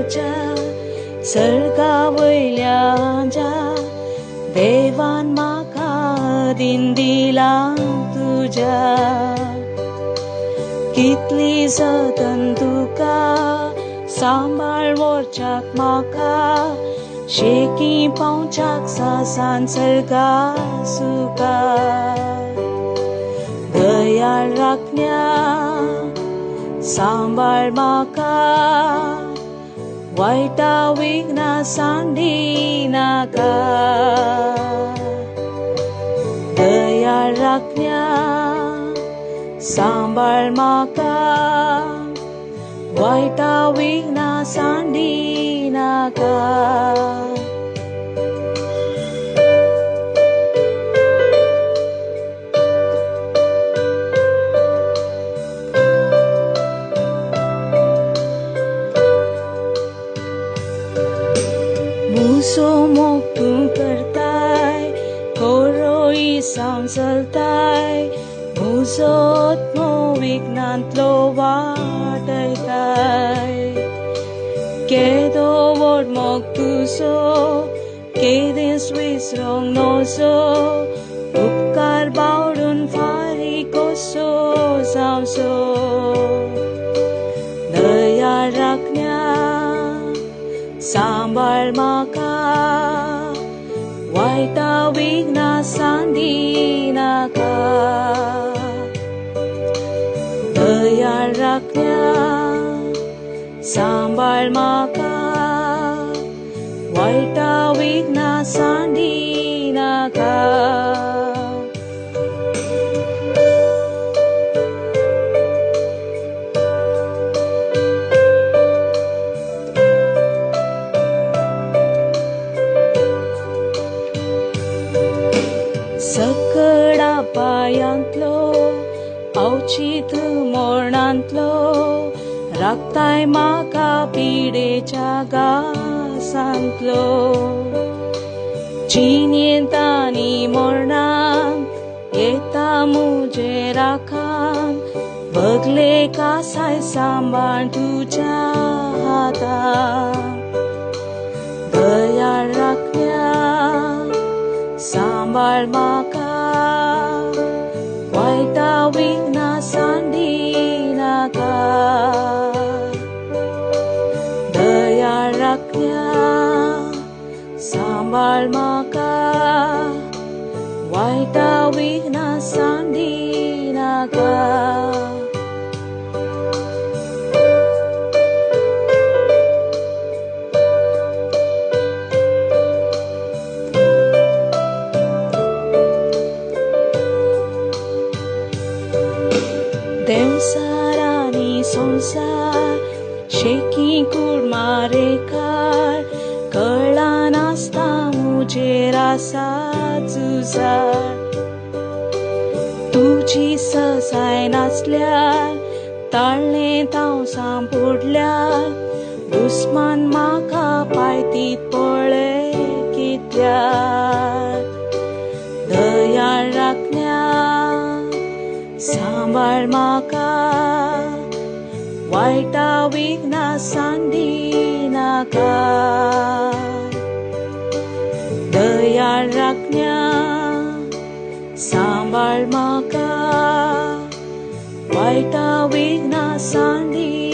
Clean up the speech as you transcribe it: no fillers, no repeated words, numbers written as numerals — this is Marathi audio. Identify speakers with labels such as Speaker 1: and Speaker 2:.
Speaker 1: तुझ्या सर्गावयल्या देवान म्हाका दिन दिला तुझ्या कितली जतन तुका सांबाळ व्हरच्याक म्हाका शेकी पावच्याक सासान सर्गा सुका दयाळ राखण्या सांबाळ म्हाका वायटा विघ्ना सांडी नाका दयाळ राखण्या सांबाळ म्हाका वायटा विघ्ना सांडी नाका मुसो मोग तूं करताय कोरोई सावन चलताय मुजो आत्मो विघ्नांतलो वाटयताय केदो व्हड मोग तुजो केदेंच विसरोंक नजो उपकार बावडून फारीक कसो जावचो दयाळ राखण्या सांबाळ म्हाका वायटा विघ्ना सांडी नाका दयाळ राखण्या सांबाळ म्हाका वायटा विघ्ना सांडी नाका सकळा पायांतलो अवचित मोरणांतलो राखताय म्हाका पिडेच्या घासांतलो चिन आनी मोरणां येता मुजे राखान बगले कासाय सांबाळ तुज्या हातान दयाळ राखण्या सांबाळ म्हाका वायटा विघ्ना सांडी नाका दयाळ राखण्या सांबाळ म्हाका वायटा विघ्ना सांडी नाका देवसार आनी संसार शेकी कुडमारेकार कळा नासता मुजेर आसा जुजार तुजी ससाय नासल्यार ताळ्ळें तावसां पडल्यार दुस्मान म्हाका पायतीत पळय कित्याक दयाळ राखण्या सांबाळ म्हाका वायटा विघ्ना सांडी नाका दयाळ राखण्या सांबाळ म्हाका वायटा विघ्ना सांडी